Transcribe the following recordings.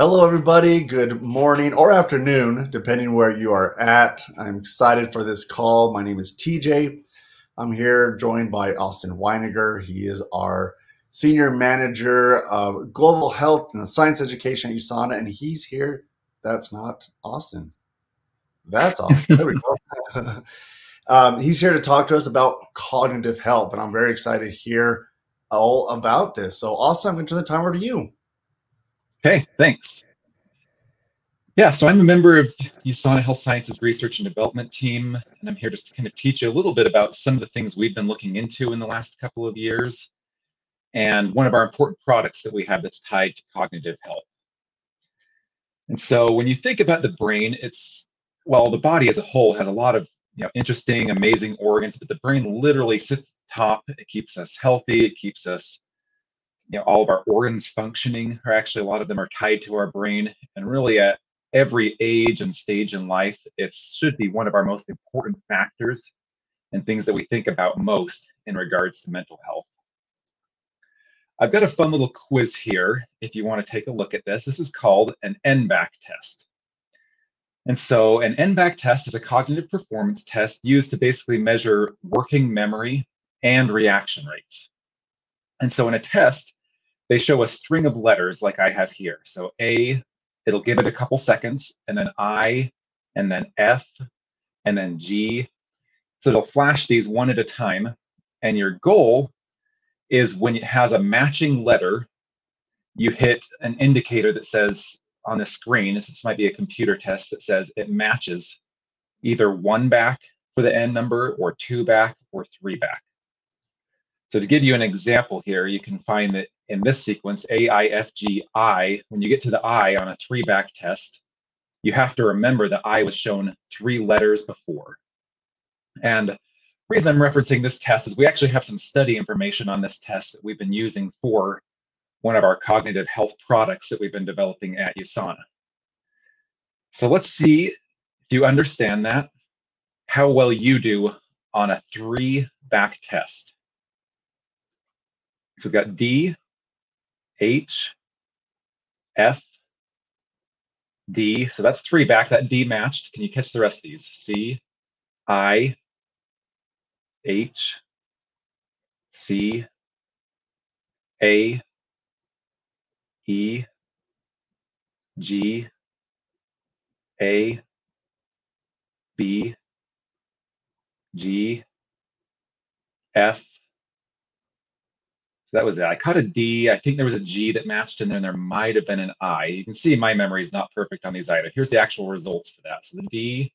Hello, everybody. Good morning or afternoon, depending where you are at. I'm excited for this call. My name is TJ. I'm here joined by Austin Winegar. He is our Senior Manager of Global Health and Science Education at USANA, and he's here. That's not Austin. That's Austin. There we go. He's here to talk to us about cognitive health, and I'm very excited to hear all about this. So, Austin, I'm going to turn the time over to you. Okay, thanks. Yeah, so I'm a member of USANA Health Sciences Research and Development Team, and I'm here just to kind of teach you a little bit about some of the things we've been looking into in the last couple of years, and one of our important products that we have that's tied to cognitive health. And so when you think about the brain, well, the body as a whole has a lot of interesting, amazing organs, but the brain literally sits at the top. It keeps us healthy. It keeps us all of our organs functioning, or actually a lot of them are tied to our brain. And really at every age and stage in life, it should be one of our most important factors and things that we think about most in regards to mental health. I've got a fun little quiz here if you want to take a look at this. This is called an NBAC test. And so an NBAC test is a cognitive performance test used to basically measure working memory and reaction rates. And so in a test, they show a string of letters like I have here. So A, it'll give it a couple seconds, and then I, and then F, and then G. So it'll flash these one at a time. And your goal is when it has a matching letter, you hit an indicator that says on the screen, this might be a computer test that says it matches either 1 back for the N number, or 2 back, or 3 back. So to give you an example here, you can find that in this sequence, A, I, F, G, I, when you get to the I on a 3-back test, you have to remember that I was shown 3 letters before. And the reason I'm referencing this test is we actually have some study information on this test that we've been using for one of our cognitive health products that we've been developing at USANA. So let's see if you understand that, how well you do on a 3-back test. So we've got D, H, F, D. So that's 3 back. That D matched. Can you catch the rest of these? C, I, H, C, A, E, G, A, B, G, F. So that was it. I caught a D. I think there was a G that matched in there, and there might have been an I. You can see my memory is not perfect on these either. Here's the actual results for that. So the D,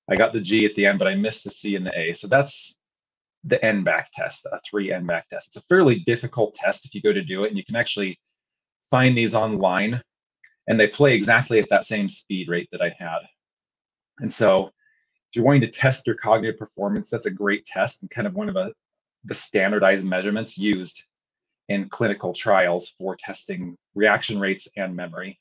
I got the G at the end, but I missed the C and the A. So that's the NBAC test, a 3 NBAC test. It's a fairly difficult test if you go to do it, and you can actually find these online, and they play exactly at that same speed rate that I had. And so if you're wanting to test your cognitive performance, that's a great test and kind of one of the standardized measurements used in clinical trials for testing reaction rates and memory.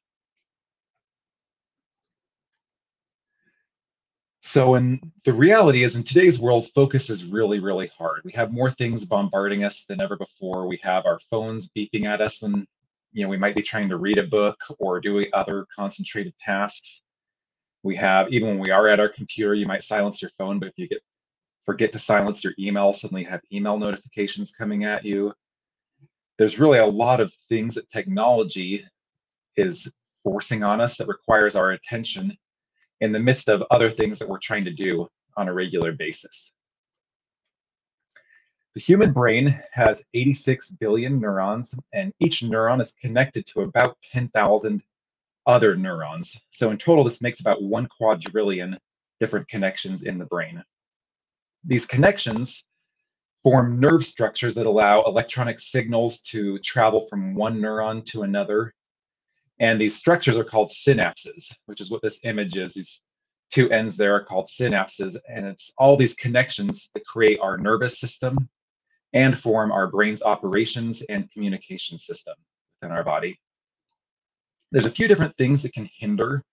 So the reality is, in today's world, focus is really, really hard. We have more things bombarding us than ever before. We have our phones beeping at us when we might be trying to read a book or do other concentrated tasks. We have, even when we are at our computer, you might silence your phone, but if you forget to silence your email, suddenly you have email notifications coming at you. There's really a lot of things that technology is forcing on us that requires our attention in the midst of other things that we're trying to do on a regular basis. The human brain has 86 billion neurons, and each neuron is connected to about 10,000 other neurons. So in total, this makes about 1 quadrillion different connections in the brain. These connections form nerve structures that allow electronic signals to travel from one neuron to another. And these structures are called synapses, which is what this image is. These 2 ends there are called synapses, and it's all these connections that create our nervous system and form our brain's operations and communication system within our body. There's a few different things that can hinder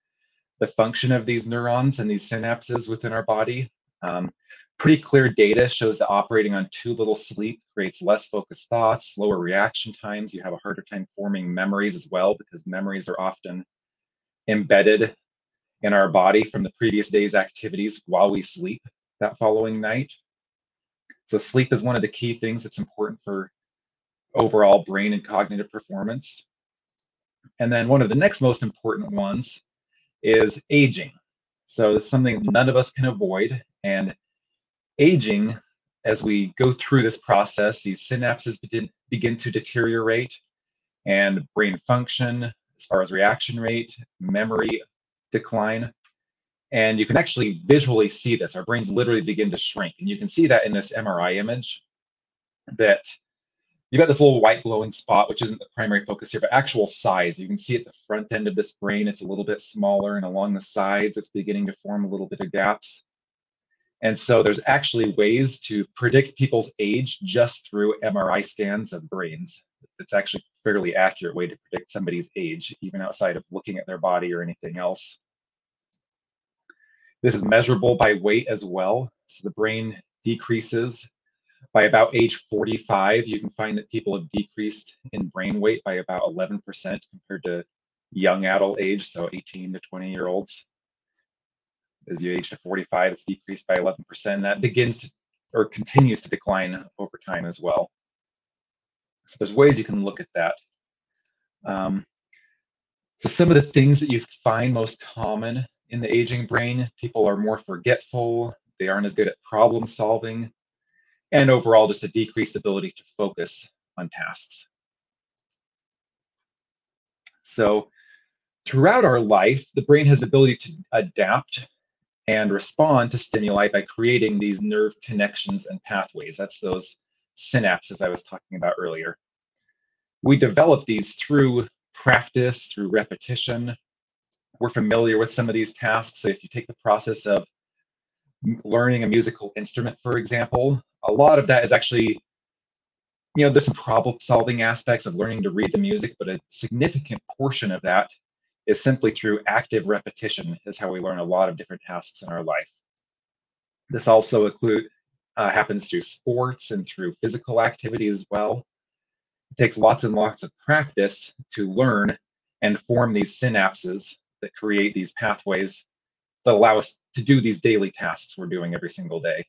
the function of these neurons and these synapses within our body. Pretty clear data shows that operating on too little sleep creates less focused thoughts, slower reaction times. You have a harder time forming memories as well, because memories are often embedded in our body from the previous day's activities while we sleep that following night. So sleep is one of the key things that's important for overall brain and cognitive performance. And then one of the next most important ones is aging. So it's something none of us can avoid. And aging, as we go through this process, these synapses begin to deteriorate, and brain function, as far as reaction rate, memory decline. And you can actually visually see this. Our brains literally begin to shrink. And you can see that in this MRI image, that you've got this little white glowing spot, which isn't the primary focus here, but actual size. You can see at the front end of this brain, it's a little bit smaller, and along the sides, it's beginning to form a little bit of gaps. And so there's actually ways to predict people's age just through MRI scans of brains. It's actually a fairly accurate way to predict somebody's age, even outside of looking at their body or anything else. This is measurable by weight as well. So the brain decreases by about age 45. You can find that people have decreased in brain weight by about 11% compared to young adult age, so 18 to 20-year-olds. As you age to 45, it's decreased by 11%. That begins to, or continues to decline over time as well. So there's ways you can look at that. So some of the things that you find most common in the aging brain: people are more forgetful, they aren't as good at problem solving, and overall just a decreased ability to focus on tasks. So throughout our life, the brain has the ability to adapt and respond to stimuli by creating these nerve connections and pathways. That's those synapses I was talking about earlier. We develop these through practice, through repetition. We're familiar with some of these tasks. So if you take the process of learning a musical instrument, for example, a lot of that is actually, there's some problem solving aspects of learning to read the music, but a significant portion of that is simply through active repetition, is how we learn a lot of different tasks in our life. This also happens through sports and through physical activity as well. It takes lots and lots of practice to learn and form these synapses that create these pathways that allow us to do these daily tasks we're doing every single day.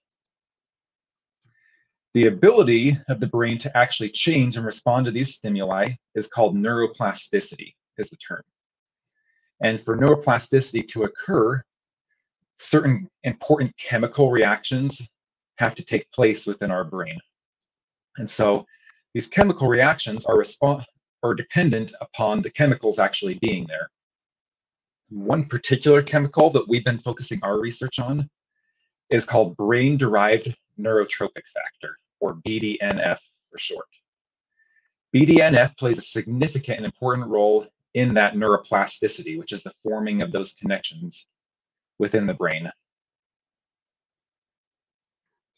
The ability of the brain to actually change and respond to these stimuli is called neuroplasticity, is the term. And for neuroplasticity to occur, certain important chemical reactions have to take place within our brain. And so these chemical reactions are dependent upon the chemicals actually being there. One particular chemical that we've been focusing our research on is called brain-derived neurotrophic factor, or BDNF for short. BDNF plays a significant and important role in that neuroplasticity, which is the forming of those connections within the brain. I've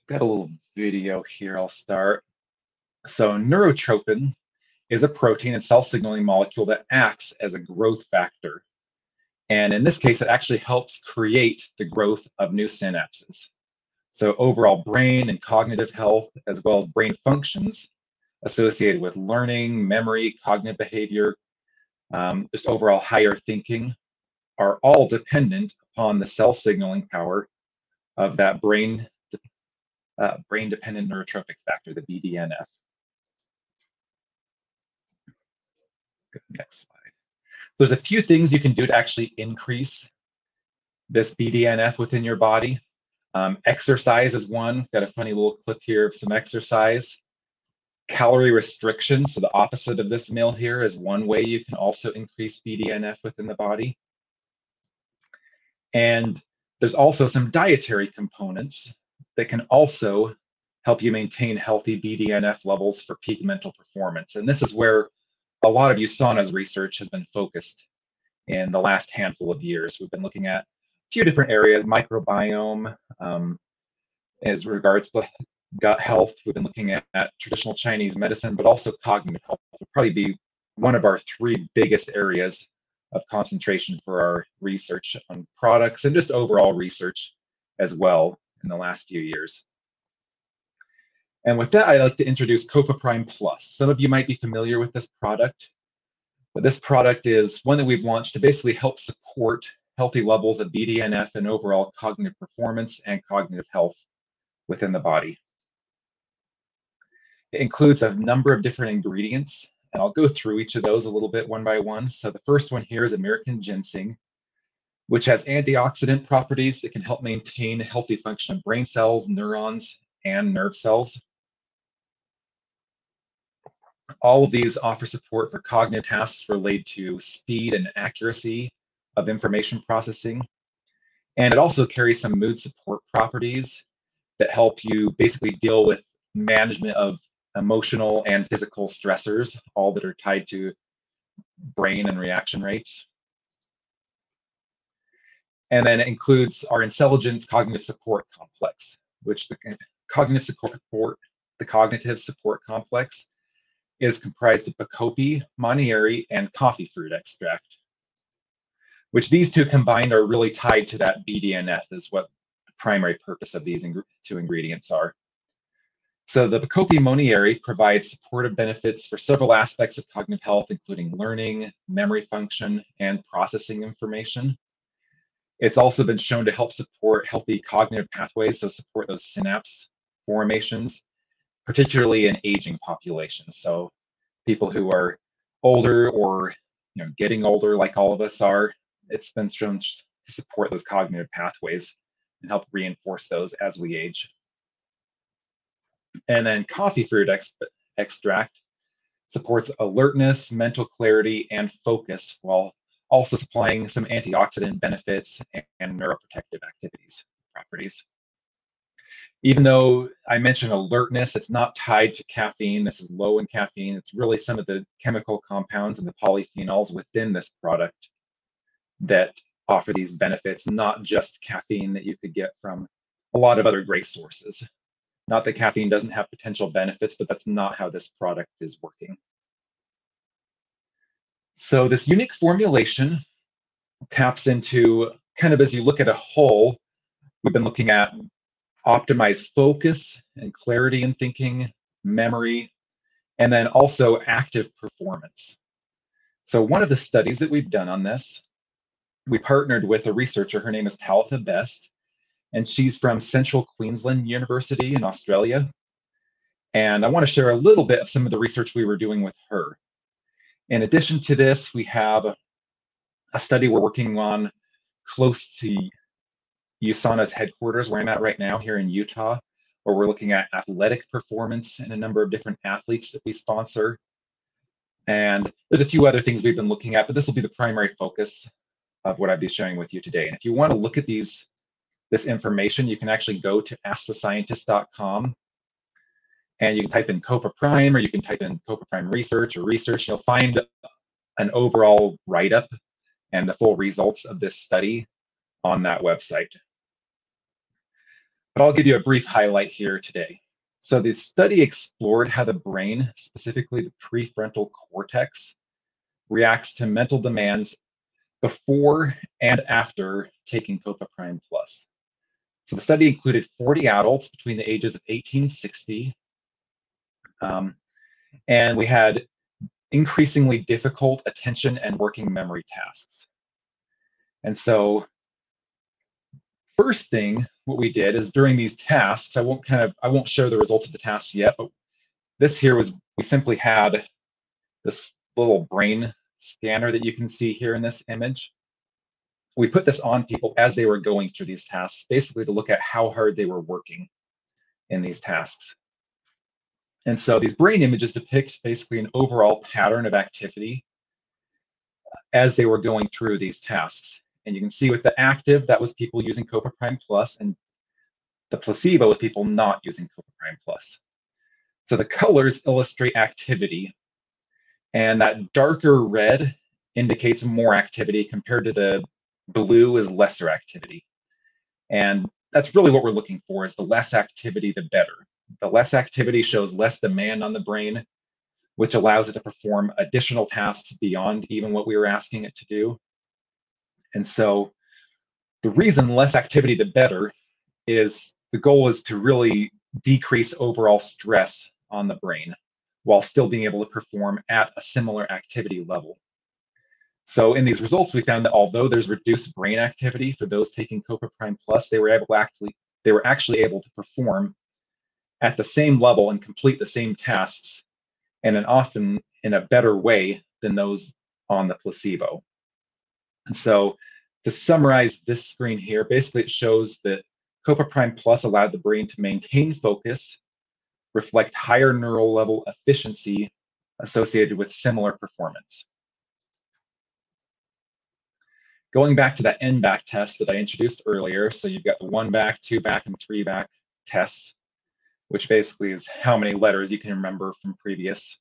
got a little video here, I'll start. So neurotrophin is a protein and cell signaling molecule that acts as a growth factor. And in this case, it actually helps create the growth of new synapses. So overall brain and cognitive health, as well as brain functions associated with learning, memory, cognitive behavior, just overall higher thinking, are all dependent upon the cell signaling power of that brain-dependent neurotrophic factor, the BDNF. Next slide. There's a few things you can do to actually increase this BDNF within your body. Exercise is one. Got a funny little clip here of some exercise. Calorie restriction, so the opposite of this meal here, is one way you can also increase BDNF within the body. And there's also some dietary components that can also help you maintain healthy BDNF levels for peak mental performance. And this is where a lot of USANA's research has been focused in the last handful of years. We've been looking at a few different areas: microbiome, as regards to gut health. We've been looking at traditional Chinese medicine, but also cognitive health would probably be one of our three biggest areas of concentration for our research on products and just overall research as well. in the last few years. And with that, I'd like to introduce Copa Prime Plus. Some of you might be familiar with this product, but this product is one that we've launched to basically help support healthy levels of BDNF and overall cognitive performance and cognitive health within the body. It includes a number of different ingredients, and I'll go through each of those a little bit one by one. So the first one here is American ginseng, which has antioxidant properties that can help maintain healthy function of brain cells, neurons, and nerve cells. All of these offer support for cognitive tasks related to speed and accuracy of information processing. And it also carries some mood support properties that help you basically deal with management of emotional and physical stressors, all that are tied to brain and reaction rates. And then it includes our Intelligence Cognitive Support Complex, which the cognitive support complex is comprised of Bacopa Monnieri and coffee fruit extract, which these two combined are really tied to that BDNF, is what the primary purpose of these two ingredients are. So the Bacopa Monnieri provides supportive benefits for several aspects of cognitive health, including learning, memory function, and processing information. It's also been shown to help support healthy cognitive pathways, so support those synapse formations, particularly in aging populations. So people who are older or getting older, like all of us are, it's been shown to support those cognitive pathways and help reinforce those as we age. And then coffee fruit extract supports alertness, mental clarity, and focus, while also supplying some antioxidant benefits and neuroprotective properties. Even though I mentioned alertness, it's not tied to caffeine. This is low in caffeine. It's really some of the chemical compounds and the polyphenols within this product that offer these benefits, not just caffeine that you could get from a lot of other great sources. Not that caffeine doesn't have potential benefits, but that's not how this product is working. So this unique formulation taps into, kind of as you look at a whole, we've been looking at optimized focus and clarity in thinking, memory, and then also active performance. So one of the studies that we've done on this, we partnered with a researcher. Her name is Talitha Best, and she's from Central Queensland University in Australia. And I want to share a little bit of some of the research we were doing with her. In addition to this, we have a study we're working on close to USANA's headquarters, where I'm at right now here in Utah, where we're looking at athletic performance in a number of different athletes that we sponsor. And there's a few other things we've been looking at, but this will be the primary focus of what I'll be sharing with you today. And if you want to look at this information, you can actually go to askthescientist.com and you can type in Copa Prime, or you can type in Copa Prime research or research. You'll find an overall write-up and the full results of this study on that website. But I'll give you a brief highlight here today. So the study explored how the brain, specifically the prefrontal cortex, reacts to mental demands before and after taking Copa Prime Plus. So the study included 40 adults between the ages of 18 and 60. And we had increasingly difficult attention and working memory tasks. And so first thing, what we did is during these tasks, I won't show the results of the tasks yet, but this here was, we simply had this little brain scanner that you can see here in this image. We put this on people as they were going through these tasks, basically to look at how hard they were working in these tasks. And so these brain images depict basically an overall pattern of activity as they were going through these tasks. And you can see with the active, that was people using Copa Prime Plus, and the placebo was people not using Copa Prime Plus. So the colors illustrate activity, and that darker red indicates more activity compared to the blue is lesser activity. And that's really what we're looking for, is the less activity, the better. The less activity shows less demand on the brain, which allows it to perform additional tasks beyond even what we were asking it to do. And so the reason less activity, the better, is the goal is to really decrease overall stress on the brain while still being able to perform at a similar activity level. So in these results, we found that although there's reduced brain activity for those taking Copa Prime Plus, they were actually able to perform at the same level and complete the same tasks, and often in a better way than those on the placebo. And so to summarize this screen here, basically it shows that Copa Prime Plus allowed the brain to maintain focus, reflect higher neural level efficiency associated with similar performance. Going back to that N-back test that I introduced earlier, so you've got the 1-back, 2-back, and 3-back tests, which basically is how many letters you can remember from previous.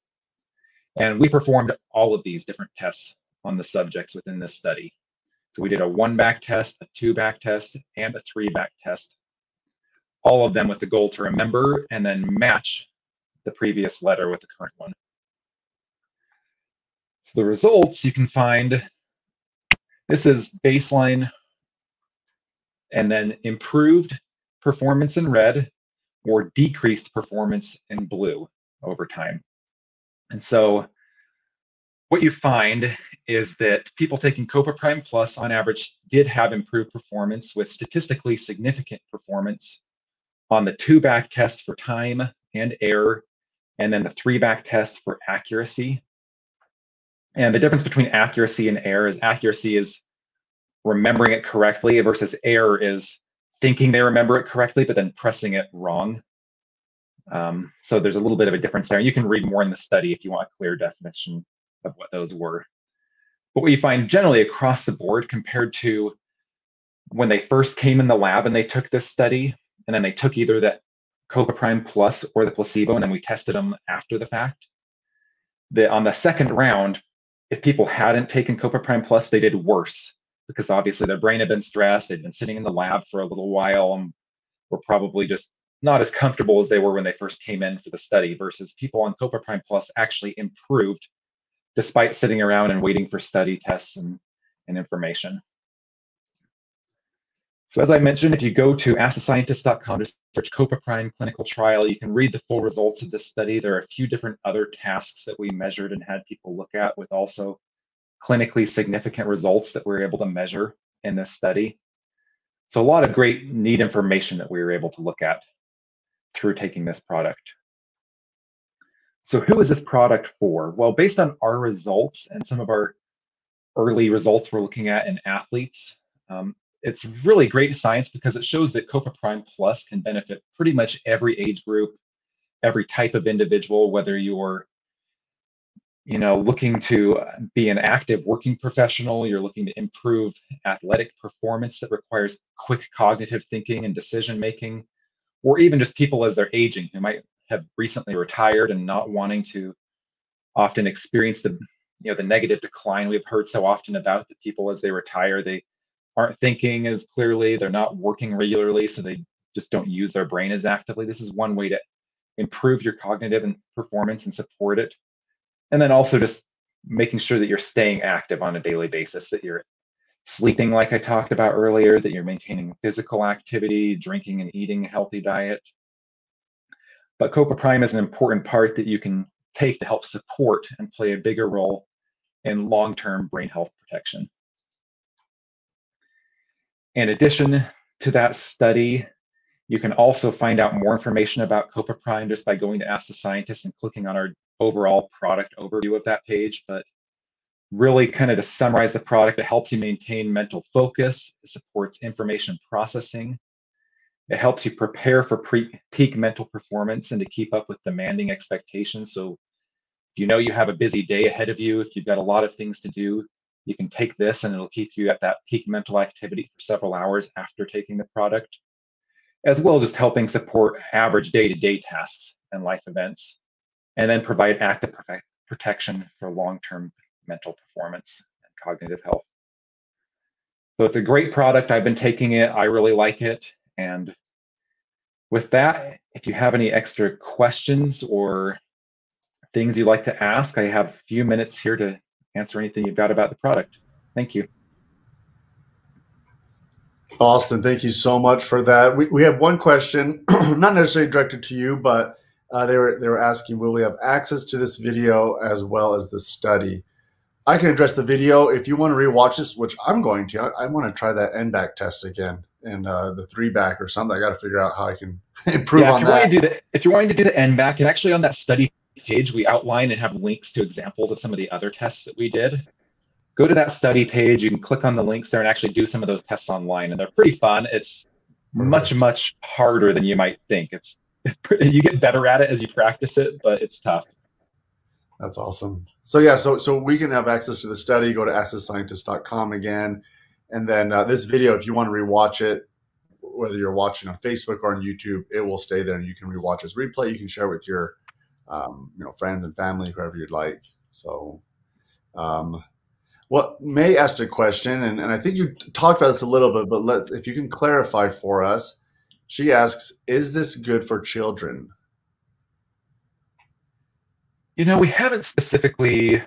And we performed all of these different tests on the subjects within this study. So we did a 1-back test, a 2-back test, and a 3-back test, all of them with the goal to remember and then match the previous letter with the current one. So the results you can find, this is baseline and then improved performance in red or decreased performance in blue over time. And so what you find is that people taking Copa Prime Plus on average did have improved performance with statistically significant performance on the 2-back test for time and error, and then the 3-back test for accuracy. And the difference between accuracy and error is accuracy is remembering it correctly versus error is thinking they remember it correctly, but then pressing it wrong. So there's a little bit of a difference there. You can read more in the study if you want a clear definition of what those were. But what you find generally across the board compared to when they first came in the lab and they took this study, and then they took either the Copa Prime Plus or the placebo, and then we tested them after the fact, that on the second round, if people hadn't taken Copa Prime Plus, they did worse because obviously their brain had been stressed, they'd been sitting in the lab for a little while, and were probably just not as comfortable as they were when they first came in for the study, versus people on Copa Prime Plus actually improved despite sitting around and waiting for study tests and information. So as I mentioned, if you go to AskTheScientist.com to search Copa Prime clinical trial, you can read the full results of this study. There are a few different other tasks that we measured and had people look at with also clinically significant results that we were able to measure in this study. So a lot of great, neat information that we were able to look at through taking this product. So who is this product for? Well, based on our results and some of our early results we're looking at in athletes, it's really great science because it shows that Copa Prime Plus can benefit pretty much every age group, every type of individual, whether you're looking to be an active working professional, you're looking to improve athletic performance that requires quick cognitive thinking and decision making, or even just people as they're aging who might have recently retired and not wanting to often experience the negative decline we've heard so often about the people as they retire. They aren't thinking as clearly, they're not working regularly, so they just don't use their brain as actively. This is one way to improve your cognitive and performance and support it. And then also just making sure that you're staying active on a daily basis, that you're sleeping like I talked about earlier, that you're maintaining physical activity, drinking and eating a healthy diet. But Copa Prime is an important part that you can take to help support and play a bigger role in long-term brain health protection. In addition to that study, you can also find out more information about Copa Prime just by going to Ask the Scientist and clicking on our overall product overview of that page. But really kind of to summarize the product, it helps you maintain mental focus, it supports information processing, it helps you prepare for peak mental performance and to keep up with demanding expectations. So if you have a busy day ahead of you, if you've got a lot of things to do, you can take this and it'll keep you at that peak mental activity for several hours after taking the product, as well as just helping support average day-to-day tasks and life events, and then provide active protection for long-term mental performance and cognitive health. So it's a great product. I've been taking it. I really like it. And with that, if you have any extra questions or things you'd like to ask, I have a few minutes here to answer anything you've got about the product. Thank you. Austin, thank you so much for that. We have one question, not necessarily directed to you, but they were asking, will we have access to this video as well as the study? I can address the video. If you want to rewatch this, which I'm going to, I want to try that N-back test again and the 3-back or something. I got to figure out how I can improve Yeah, on that. if you're wanting to do the NBAC, and actually on that study page, we outline and have links to examples of some of the other tests that we did. Go to that study page. You can click on the links there and actually do some of those tests online, and they're pretty fun. It's Perfect. much harder than you might think. You get better at it as you practice it, but it's tough. That's awesome. So yeah, so we can have access to the study. Go to AskTheScientist.com again, and then this video, if you want to rewatch it, whether you're watching on Facebook or on YouTube, it will stay there, and you can rewatch as replay. You can share with your friends and family, whoever you'd like. So, what May asked a question, and I think you talked about this a little bit, but if you can clarify for us. She asks, "Is this good for children?" We haven't specifically,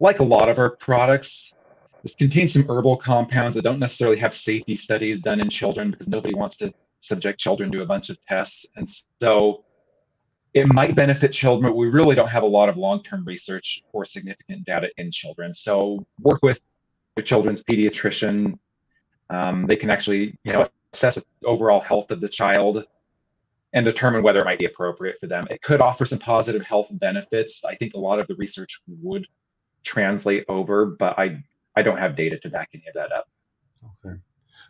like a lot of our products, this contains some herbal compounds that don't necessarily have safety studies done in children because nobody wants to subject children to a bunch of tests. And so it might benefit children, but we really don't have a lot of long-term research or significant data in children. So work with your children's pediatrician. They can actually, assess the overall health of the child and determine whether it might be appropriate for them. It could offer some positive health benefits. I think a lot of the research would translate over, but I don't have data to back any of that up. Okay.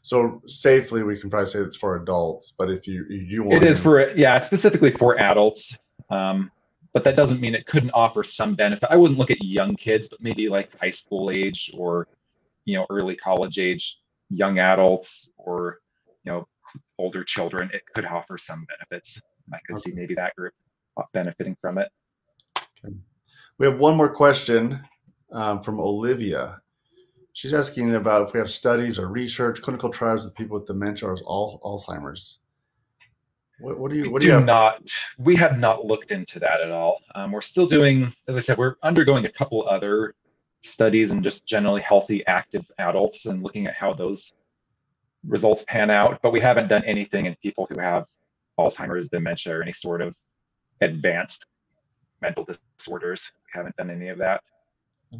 So safely, we can probably say it's for adults, but if you do want It is it's specifically for adults, but that doesn't mean it couldn't offer some benefit. I wouldn't look at young kids, but maybe like high school age or, early college age, young adults or, older children, it could offer some benefits. I could see maybe that group benefiting from it. Okay. We have one more question from Olivia. She's asking about if we have studies or research, clinical trials with people with dementia or Alzheimer's. What do you have? We have not looked into that at all. We're still doing, as I said, we're undergoing a couple other studies in just generally healthy, active adults and looking at how those results pan out, but we haven't done anything in people who have Alzheimer's, dementia, or any sort of advanced mental disorders. We haven't done any of that.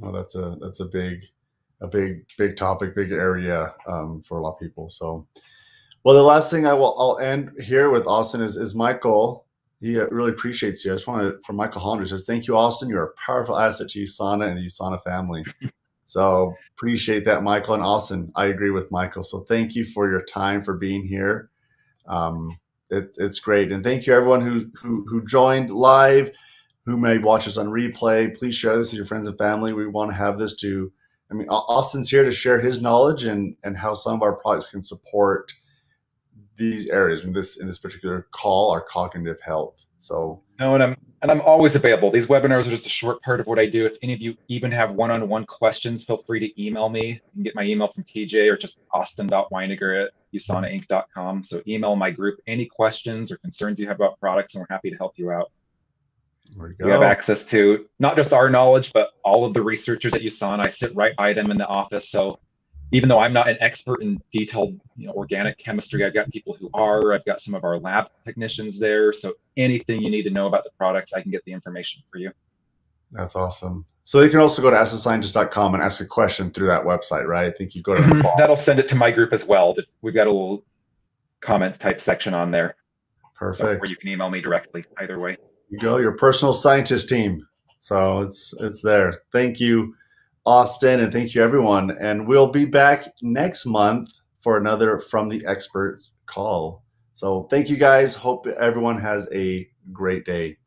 Oh, that's a big topic, big area for a lot of people. So, well, the last thing I'll end here with Austin is Michael. He really appreciates you. I just wanted, from Michael Hollander, says, "Thank you, Austin. You're a powerful asset to USANA and the USANA family." So appreciate that, Michael and Austin. I agree with Michael. So thank you for your time, for being here. It's great, and thank you everyone who joined live, who may watch us on replay. Please share this with your friends and family. We want to have this to. I mean, Austin's here to share his knowledge and how some of our products can support these areas in this particular call, our cognitive health. So no, and I'm always available. These webinars are just a short part of what I do. If any of you even have one-on-one questions, feel free to email me. You can get my email from TJ or just austin.winegar@usanainc.com. So email my group any questions or concerns you have about products, and we're happy to help you out. There we go. We have access to not just our knowledge, but all of the researchers at USANA. I sit right by them in the office. So even though I'm not an expert in detailed organic chemistry, I've got people who are. I've got some of our lab technicians there. So anything you need to know about the products, I can get the information for you. That's awesome. So they can also go to AskTheScientist.com and ask a question through that website, right? I think you go to that'll send it to my group as well. We've got a little comments type section on there. Perfect. Where you can email me directly, either way. You go, your personal scientist team. So it's there. Thank you, Austin, and thank you, everyone. And we'll be back next month for another From the Experts call. So thank you, guys. Hope everyone has a great day.